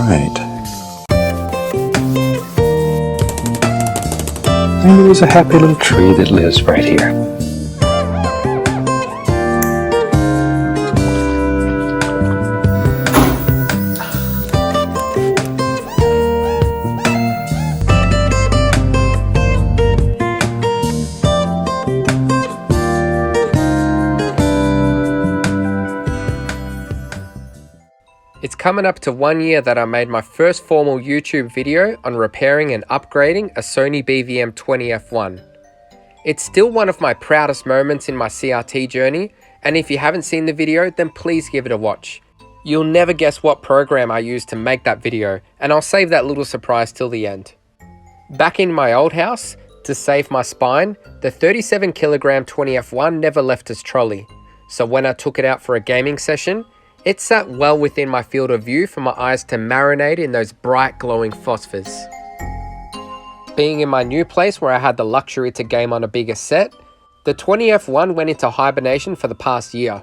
Right. Maybe there's a happy little tree that lives right here. It's coming up to 1 year that I made my first formal YouTube video on repairing and upgrading a Sony BVM D20F1. It's still one of my proudest moments in my CRT journey, and if you haven't seen the video, then please give it a watch. You'll never guess what program I used to make that video, and I'll save that little surprise till the end. Back in my old house, to save my spine, the 37 kilogram D20F1 never left its trolley, so when I took it out for a gaming session, it sat well within my field of view for my eyes to marinate in those bright glowing phosphors. Being in my new place where I had the luxury to game on a bigger set, the D20F1 went into hibernation for the past year.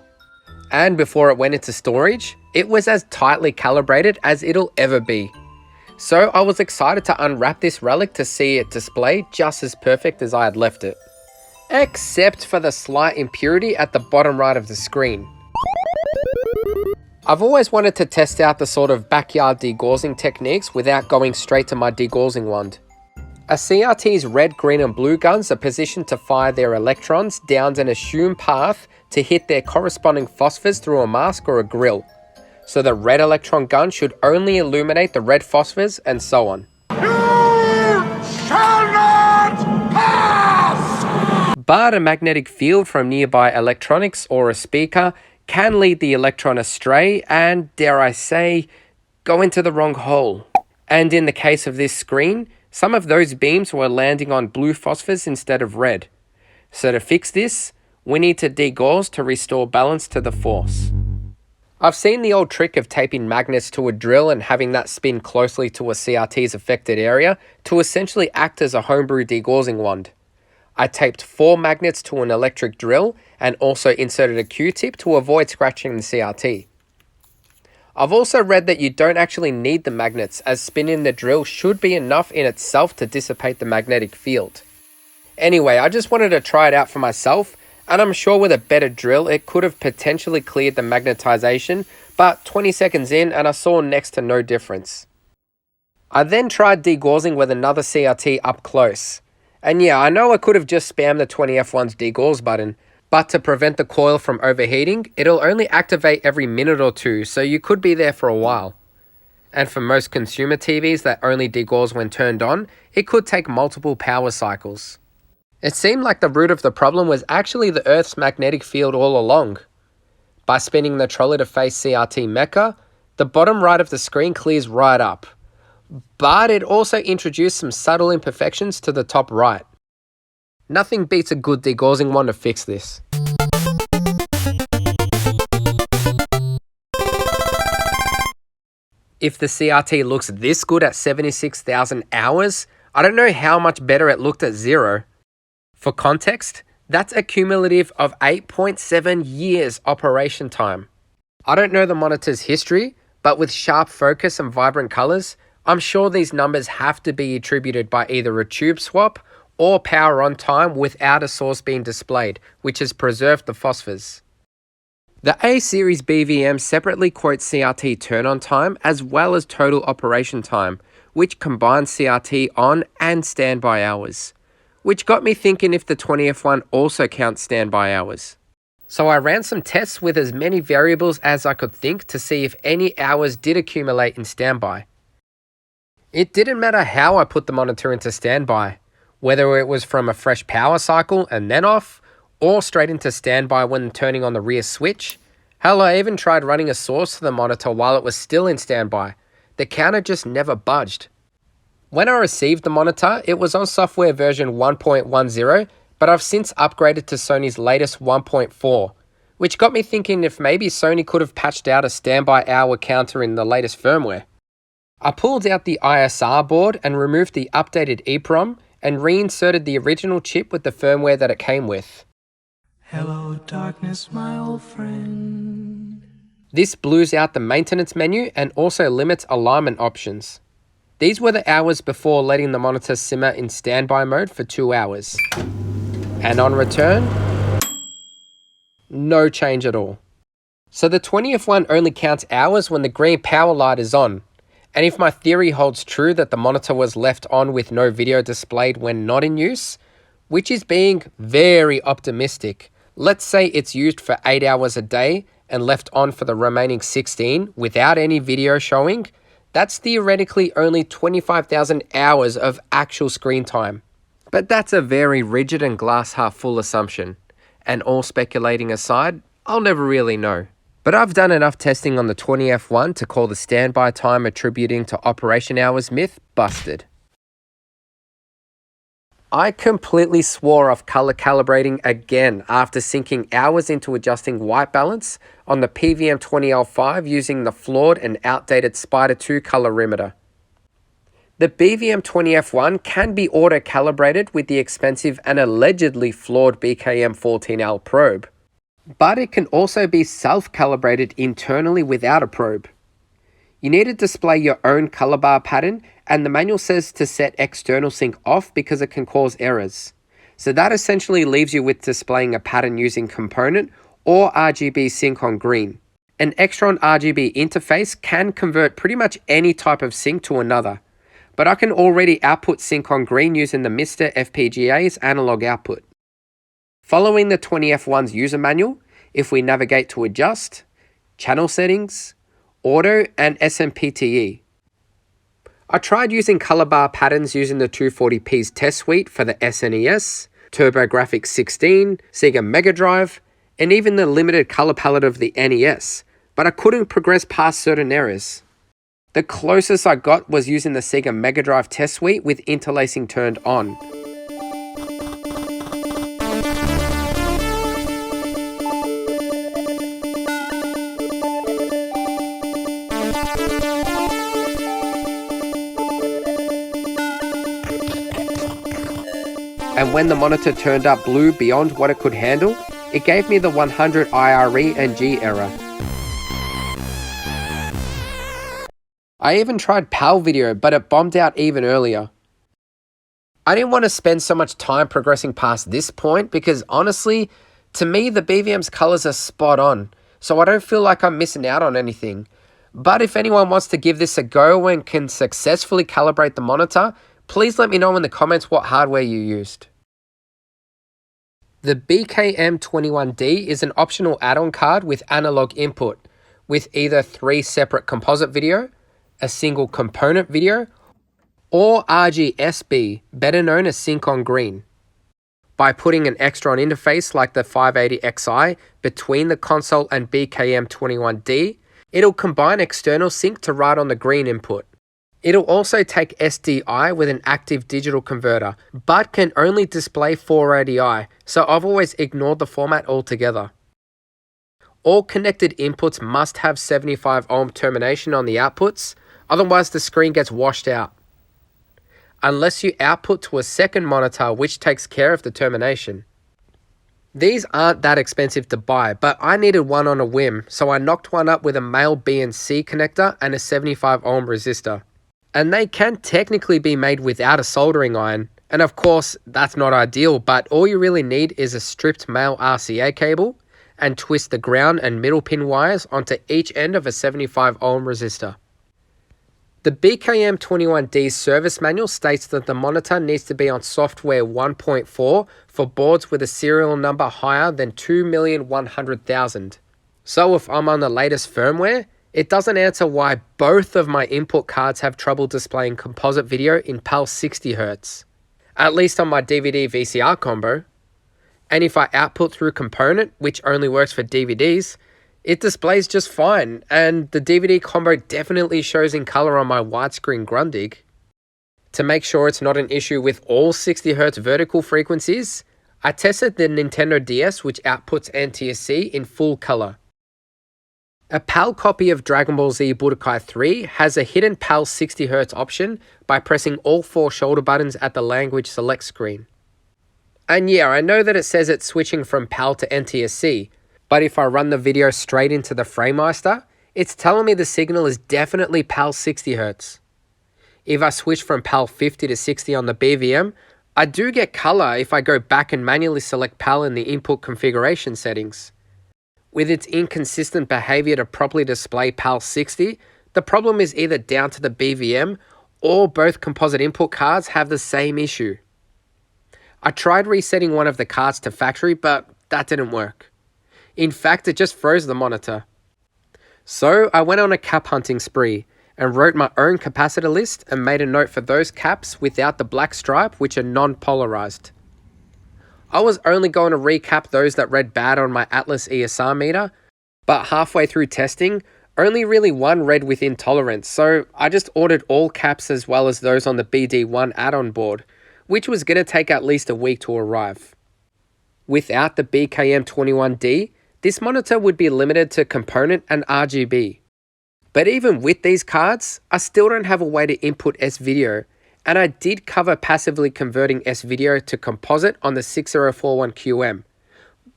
And before it went into storage, it was as tightly calibrated as it'll ever be. So I was excited to unwrap this relic to see it display just as perfect as I had left it. Except for the slight impurity at the bottom right of the screen. I've always wanted to test out the sort of backyard degaussing techniques without going straight to my degaussing wand. A CRT's red, green and blue guns are positioned to fire their electrons down an assumed path to hit their corresponding phosphors through a mask or a grill. So the red electron gun should only illuminate the red phosphors and so on. You shall not pass! But a magnetic field from nearby electronics or a speaker can lead the electron astray and, dare I say, go into the wrong hole. And in the case of this screen, some of those beams were landing on blue phosphors instead of red. So to fix this, we need to degauss to restore balance to the force. I've seen the old trick of taping magnets to a drill and having that spin closely to a CRT's affected area to essentially act as a homebrew degaussing wand. I taped 4 magnets to an electric drill and also inserted a Q-tip to avoid scratching the CRT. I've also read that you don't actually need the magnets, as spinning the drill should be enough in itself to dissipate the magnetic field. Anyway, I just wanted to try it out for myself, and I'm sure with a better drill it could have potentially cleared the magnetization, but 20 seconds in and I saw next to no difference. I then tried degaussing with another CRT up close. And yeah, I know I could have just spammed the D20F1's degauss button, but to prevent the coil from overheating, it'll only activate every minute or two, so you could be there for a while. And for most consumer TVs that only degauss when turned on, it could take multiple power cycles. It seemed like the root of the problem was actually the Earth's magnetic field all along. By spinning the trolley to face CRT Mecca, the bottom right of the screen clears right up. But it also introduced some subtle imperfections to the top right. Nothing beats a good degaussing wand to fix this. If the CRT looks this good at 76,000 hours, I don't know how much better it looked at 0. For context, that's a cumulative of 8.7 years operation time. I don't know the monitor's history, but with sharp focus and vibrant colors, I'm sure these numbers have to be attributed by either a tube swap or power on time without a source being displayed, which has preserved the phosphors. The A-series BVM separately quotes CRT turn-on time as well as total operation time, which combines CRT on and standby hours, which got me thinking if the D20F1 also counts standby hours. So I ran some tests with as many variables as I could think to see if any hours did accumulate in standby. It didn't matter how I put the monitor into standby, whether it was from a fresh power cycle and then off, or straight into standby when turning on the rear switch. Hell, I even tried running a source to the monitor while it was still in standby. The counter just never budged. When I received the monitor, it was on software version 1.10, but I've since upgraded to Sony's latest 1.4, which got me thinking if maybe Sony could have patched out a standby hour counter in the latest firmware. I pulled out the ISR board and removed the updated EEPROM and reinserted the original chip with the firmware that it came with. Hello, darkness, my old friend. This blues out the maintenance menu and also limits alignment options. These were the hours before letting the monitor simmer in standby mode for 2 hours. And on return, no change at all. So the 20F1 only counts hours when the green power light is on. And if my theory holds true that the monitor was left on with no video displayed when not in use, which is being very optimistic, let's say it's used for 8 hours a day and left on for the remaining 16 without any video showing, that's theoretically only 25,000 hours of actual screen time. But that's a very rigid and glass half full assumption. And all speculating aside, I'll never really know. But I've done enough testing on the 20F1 to call the standby time attributing to operation hours myth busted. I completely swore off color calibrating again after sinking hours into adjusting white balance on the BVM 20L5 using the flawed and outdated Spider 2 colorimeter. The BVM 20F1 can be auto-calibrated with the expensive and allegedly flawed BKM-14L probe. But it can also be self-calibrated internally without a probe. You need to display your own color bar pattern, and the manual says to set external sync off because it can cause errors. So that essentially leaves you with displaying a pattern using component or RGB sync on green. An Extron RGB interface can convert pretty much any type of sync to another, but I can already output sync on green using the Mr. FPGA's analog output. Following the 20F1's user manual, if we navigate to adjust, channel settings, auto and SMPTE. I tried using color bar patterns using the 240p's test suite for the SNES, TurboGrafx 16, Sega Mega Drive, and even the limited color palette of the NES, but I couldn't progress past certain errors. The closest I got was using the Sega Mega Drive test suite with interlacing turned on. And when the monitor turned up blue beyond what it could handle, it gave me the 100 IRE and G error. I even tried PAL video, but it bombed out even earlier. I didn't want to spend so much time progressing past this point because honestly, to me the BVM's colors are spot on, so I don't feel like I'm missing out on anything. But if anyone wants to give this a go and can successfully calibrate the monitor, please let me know in the comments what hardware you used. The BKM-21D is an optional add-on card with analog input, with either 3 separate composite video, a single component video, or RGSB, better known as sync on green. By putting an Extron interface like the 580Xi between the console and BKM-21D, it'll combine external sync to write on the green input. It'll also take SDI with an active digital converter, but can only display 480i, so I've always ignored the format altogether. All connected inputs must have 75 ohm termination on the outputs, otherwise the screen gets washed out. Unless you output to a second monitor which takes care of the termination. These aren't that expensive to buy, but I needed one on a whim, so I knocked one up with a male B and C connector and a 75 ohm resistor. And they can technically be made without a soldering iron, and of course that's not ideal, but all you really need is a stripped male RCA cable and twist the ground and middle pin wires onto each end of a 75 ohm resistor. The BKM-21D service manual states that the monitor needs to be on software 1.4 for boards with a serial number higher than 2,100,000. So if I'm on the latest firmware, it doesn't answer why both of my input cards have trouble displaying composite video in PAL 60Hz. At least on my DVD VCR combo. And if I output through component, which only works for DVDs, it displays just fine, and the DVD combo definitely shows in color on my widescreen Grundig. To make sure it's not an issue with all 60Hz vertical frequencies, I tested the Nintendo DS which outputs NTSC in full color. A PAL copy of Dragon Ball Z Budokai 3 has a hidden PAL 60Hz option by pressing all 4 shoulder buttons at the language select screen. And yeah, I know that it says it's switching from PAL to NTSC, But if I run the video straight into the FrameMeister, it's telling me the signal is definitely PAL 60 Hz. If I switch from PAL 50 to 60 on the BVM, I do get color if I go back and manually select PAL in the input configuration settings. With its inconsistent behavior to properly display PAL 60, the problem is either down to the BVM or both composite input cards have the same issue. I tried resetting one of the cards to factory, but that didn't work. In fact, it just froze the monitor. So I went on a cap hunting spree and wrote my own capacitor list and made a note for those caps without the black stripe, which are non-polarized. I was only going to recap those that read bad on my Atlas ESR meter, but halfway through testing, only really one read within tolerance, so I just ordered all caps as well as those on the BD1 add-on board, which was going to take at least a week to arrive. Without the BKM-21D, this monitor would be limited to component and RGB. But even with these cards, I still don't have a way to input S-Video, and I did cover passively converting S-Video to composite on the 6041QM.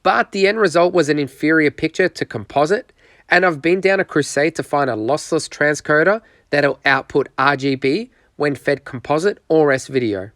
But the end result was an inferior picture to composite, and I've been down a crusade to find a lossless transcoder that'll output RGB when fed composite or S-Video.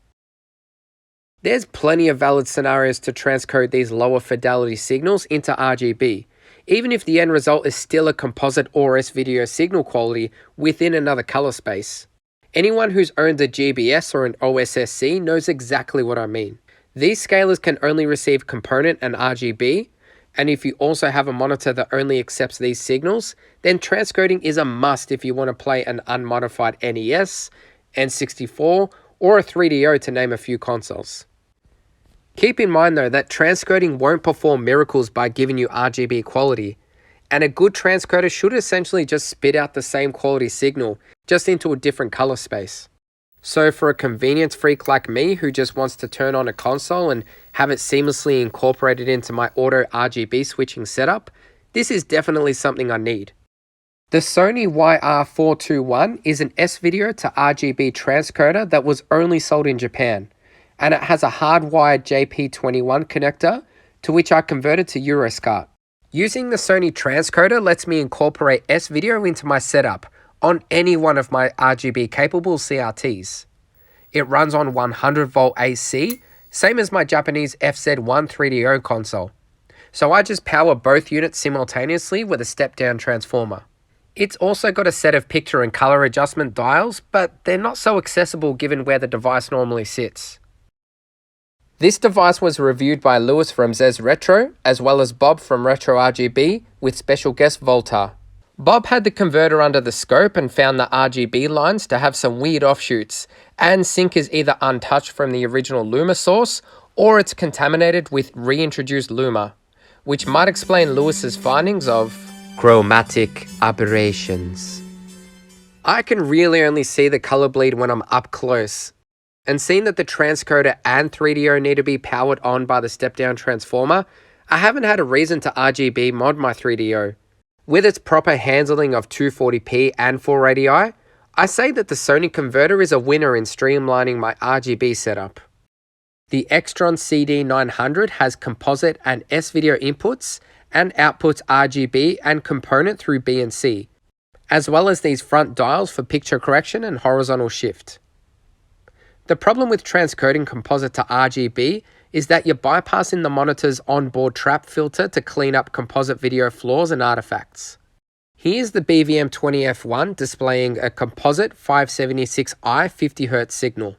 There's plenty of valid scenarios to transcode these lower fidelity signals into RGB, even if the end result is still a composite or S-Video signal quality within another color space. Anyone who's owned a GBS or an OSSC knows exactly what I mean. These scalers can only receive component and RGB, and if you also have a monitor that only accepts these signals, then transcoding is a must if you want to play an unmodified NES, N64, or a 3DO to name a few consoles. Keep in mind though that transcoding won't perform miracles by giving you RGB quality, and a good transcoder should essentially just spit out the same quality signal, just into a different color space. So for a convenience freak like me who just wants to turn on a console and have it seamlessly incorporated into my auto RGB switching setup, this is definitely something I need. The Sony YR421 is an S-Video to RGB transcoder that was only sold in Japan, and it has a hardwired JP21 connector to which I converted to Euroscat. Using the Sony transcoder lets me incorporate S-Video into my setup on any one of my RGB capable CRTs. It runs on 100V AC, same as my Japanese FZ1 3DO console. So I just power both units simultaneously with a step-down transformer. It's also got a set of picture and color adjustment dials, but they're not so accessible given where the device normally sits. This device was reviewed by Lewis from Zez Retro, as well as Bob from Retro RGB, with special guest Volta. Bob had the converter under the scope and found the RGB lines to have some weird offshoots, and sync is either untouched from the original Luma source, or it's contaminated with reintroduced Luma, which might explain Lewis's findings of chromatic aberrations. I can really only see the color bleed when I'm up close, and seeing that the transcoder and 3DO need to be powered on by the step-down transformer, I haven't had a reason to RGB mod my 3DO. With its proper handling of 240p and 480i, I say that the Sony converter is a winner in streamlining my RGB setup. The Extron CD900 has composite and S-Video inputs and outputs RGB and component through BNC, as well as these front dials for picture correction and horizontal shift. The problem with transcoding composite to RGB is that you're bypassing the monitor's onboard trap filter to clean up composite video flaws and artifacts. Here's the BVM D20F1 displaying a composite 576i 50Hz signal.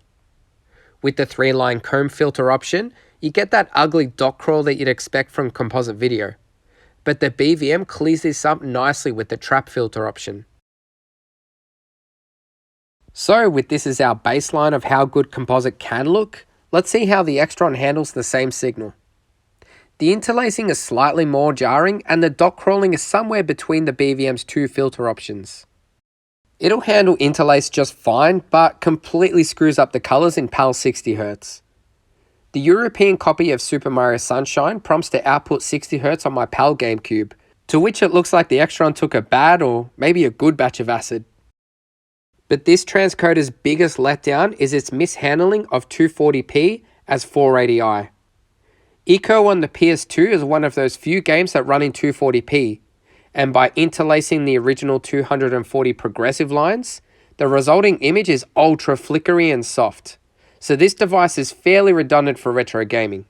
With the 3-line comb filter option, you get that ugly dot crawl that you'd expect from composite video. But the BVM clears this up nicely with the trap filter option. So with this as our baseline of how good composite can look, let's see how the Extron handles the same signal. The interlacing is slightly more jarring and the dot crawling is somewhere between the BVM's two filter options. It'll handle interlace just fine, but completely screws up the colors in PAL 60Hz. The European copy of Super Mario Sunshine prompts to output 60Hz on my PAL GameCube, to which it looks like the Extron took a bad or maybe a good batch of acid. But this transcoder's biggest letdown is its mishandling of 240p as 480i. Eco on the PS2 is one of those few games that run in 240p, and by interlacing the original 240 progressive lines, the resulting image is ultra flickery and soft, so this device is fairly redundant for retro gaming.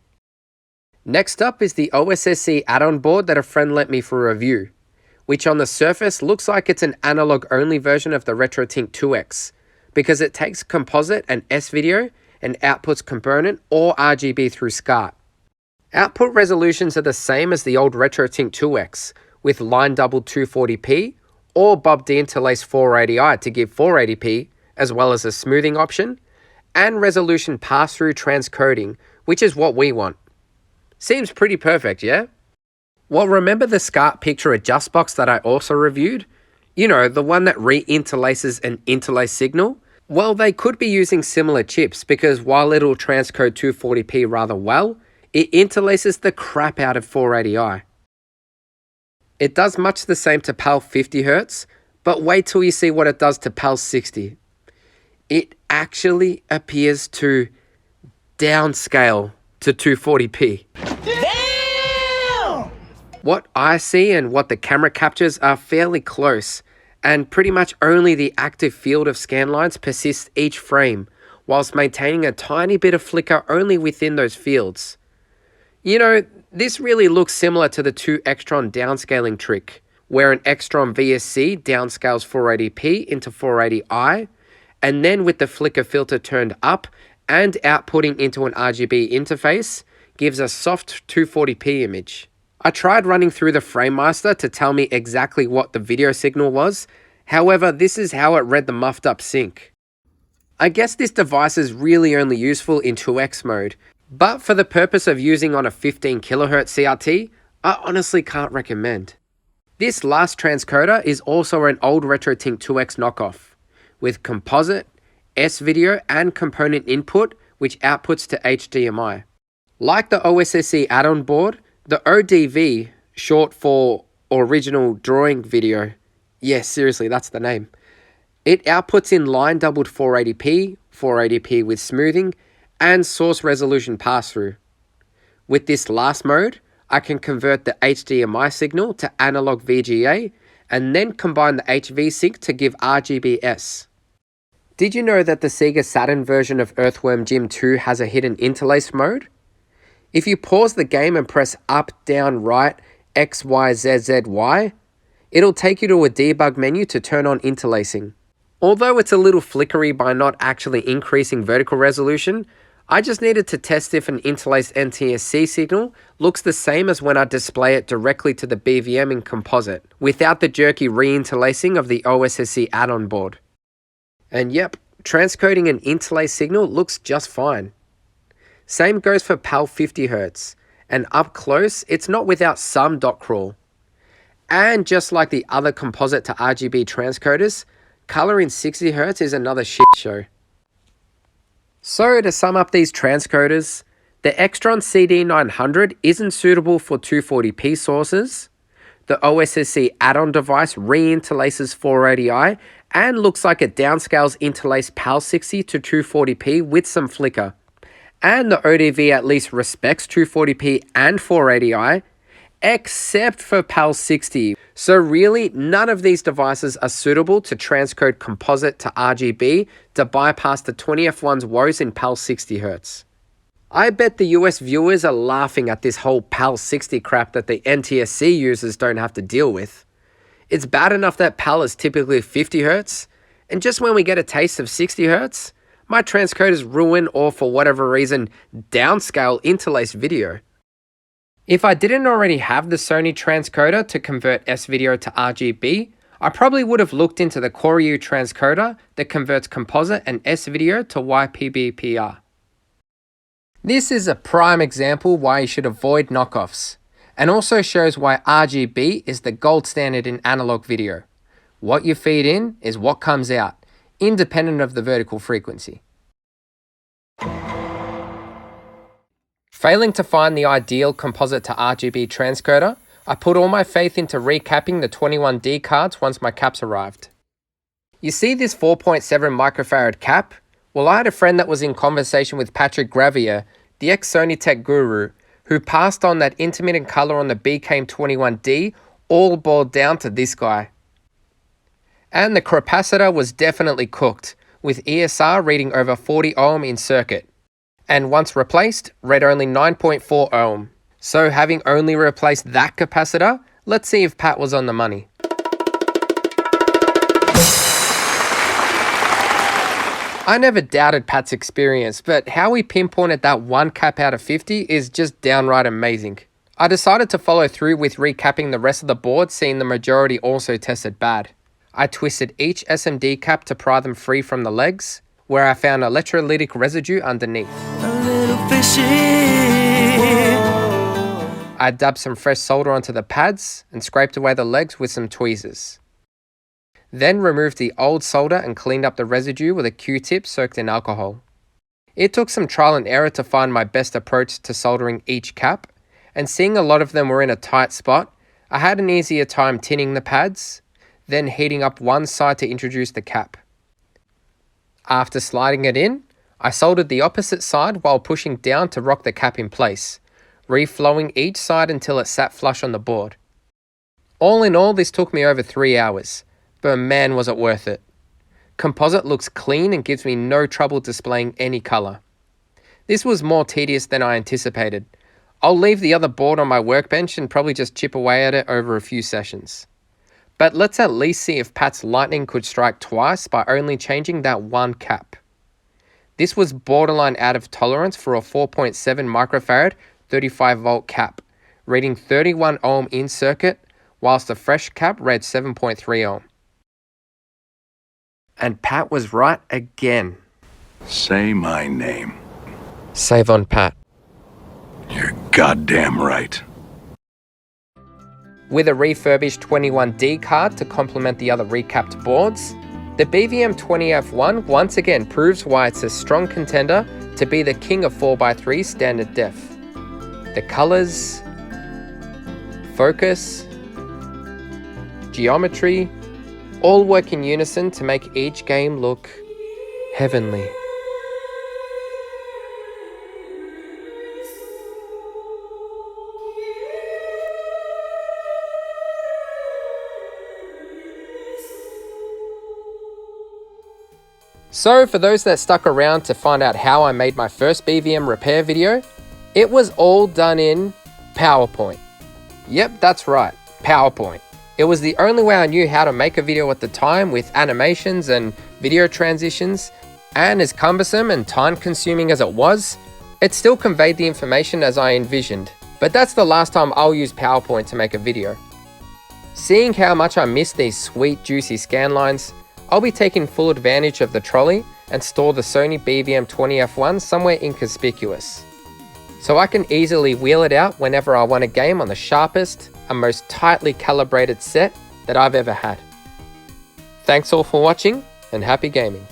Next up is the OSSC add-on board that a friend lent me for review, which on the surface looks like it's an analog-only version of the RetroTink 2X, because it takes composite and S-video and outputs component or RGB through SCART. Output resolutions are the same as the old RetroTink 2X, with line doubled 240p or Bob deinterlaced 480i to give 480p, as well as a smoothing option, and resolution pass-through transcoding, which is what we want. Seems pretty perfect, yeah? Well, remember the SCART picture adjust box that I also reviewed? You know, the one that re-interlaces an interlace signal? Well, they could be using similar chips because while it'll transcode 240p rather well, it interlaces the crap out of 480i. It does much the same to PAL 50Hz, but wait till you see what it does to PAL 60. It actually appears to downscale to 240p. Damn! What I see and what the camera captures are fairly close, and pretty much only the active field of scan lines persists each frame, whilst maintaining a tiny bit of flicker only within those fields. You know, this really looks similar to the 2Extron downscaling trick, where an Extron VSC downscales 480p into 480i, and then with the flicker filter turned up and outputting into an RGB interface, gives a soft 240p image. I tried running through the FrameMaster to tell me exactly what the video signal was, however this is how it read the muffed up sync. I guess this device is really only useful in 2X mode, but for the purpose of using on a 15 kHz CRT, I honestly can't recommend. This last transcoder is also an old RetroTink 2X knockoff, with composite, S-video and component input which outputs to HDMI. Like the OSSC add-on board, the ODV, short for Original Drawing Video, yes, seriously, that's the name. It outputs in line doubled 480p, 480p with smoothing, and source resolution pass-through. With this last mode, I can convert the HDMI signal to analog VGA and then combine the HV sync to give RGBS. Did you know that the Sega Saturn version of Earthworm Jim 2 has a hidden interlace mode? If you pause the game and press up, down, right, X, Y, Z, Z, Y, it'll take you to a debug menu to turn on interlacing. Although it's a little flickery by not actually increasing vertical resolution, I just needed to test if an interlaced NTSC signal looks the same as when I display it directly to the BVM in Composite, without the jerky re-interlacing of the OSSC add-on board. And yep, transcoding an interlace signal looks just fine. Same goes for PAL 50Hz, and up close, it's not without some dot crawl. And just like the other composite to RGB transcoders, color in 60Hz is another shit show. So to sum up these transcoders, the Extron CD900 isn't suitable for 240p sources, the OSSC add-on device re-interlaces 480i and looks like it downscales interlaced PAL 60 to 240p with some flicker, and the ODV at least respects 240p and 480i, except for PAL 60. So really, none of these devices are suitable to transcode composite to RGB to bypass the 20F1's woes in PAL 60Hz. I bet the US viewers are laughing at this whole PAL 60 crap that the NTSC users don't have to deal with. It's bad enough that PAL is typically 50Hz, and just when we get a taste of 60Hz, my transcoders ruin or for whatever reason downscale interlaced video. If I didn't already have the Sony transcoder to convert S-video to RGB, I probably would have looked into the Koryu transcoder that converts composite and S-video to YPBPR. This is a prime example why you should avoid knockoffs, and also shows why RGB is the gold standard in analog video. What you feed in is what comes out, independent of the vertical frequency. Failing to find the ideal composite to RGB transcoder, I put all my faith into recapping the 21D cards once my caps arrived. You see this 4.7 microfarad cap? Well, I had a friend that was in conversation with Patrick Gravier, the ex-Sony Tech guru, who passed on that intermittent color on the BKM-21D, all boiled down to this guy. And the capacitor was definitely cooked, with ESR reading over 40 ohm in circuit. And once replaced, read only 9.4 ohm. So having only replaced that capacitor, let's see if Pat was on the money. I never doubted Pat's experience, but how he pinpointed that one cap out of 50 is just downright amazing. I decided to follow through with recapping the rest of the board, seeing the majority also tested bad. I twisted each SMD cap to pry them free from the legs, where I found electrolytic residue underneath. I dabbed some fresh solder onto the pads and scraped away the legs with some tweezers. Then removed the old solder and cleaned up the residue with a Q-tip soaked in alcohol. It took some trial and error to find my best approach to soldering each cap, and seeing a lot of them were in a tight spot, I had an easier time tinning the pads, then heating up one side to introduce the cap. After sliding it in, I soldered the opposite side while pushing down to rock the cap in place, reflowing each side until it sat flush on the board. All in all, this took me over 3 hours. But man, was it worth it. Composite looks clean and gives me no trouble displaying any color. This was more tedious than I anticipated. I'll leave the other board on my workbench and probably just chip away at it over a few sessions. But let's at least see if Pat's lightning could strike twice by only changing that one cap. This was borderline out of tolerance for a 4.7 microfarad 35 volt cap, reading 31 ohm in circuit, whilst the fresh cap read 7.3 ohm. And Pat was right again. Say my name. Savon Pat. You're goddamn right. With a refurbished 21D card to complement the other recapped boards, the BVM D20F1 once again proves why it's a strong contender to be the king of 4x3 standard def. The colors, focus, geometry, all work in unison to make each game look heavenly. So for those that stuck around to find out how I made my first BVM repair video, it was all done in PowerPoint. Yep, that's right, PowerPoint. It was the only way I knew how to make a video at the time, with animations and video transitions, and as cumbersome and time consuming as it was, it still conveyed the information as I envisioned. But that's the last time I'll use PowerPoint to make a video. Seeing how much I miss these sweet juicy scan lines, I'll be taking full advantage of the trolley and store the Sony BVM D20F1 somewhere inconspicuous, so I can easily wheel it out whenever I want a game on the sharpest and most tightly calibrated set that I've ever had. Thanks all for watching, and happy gaming.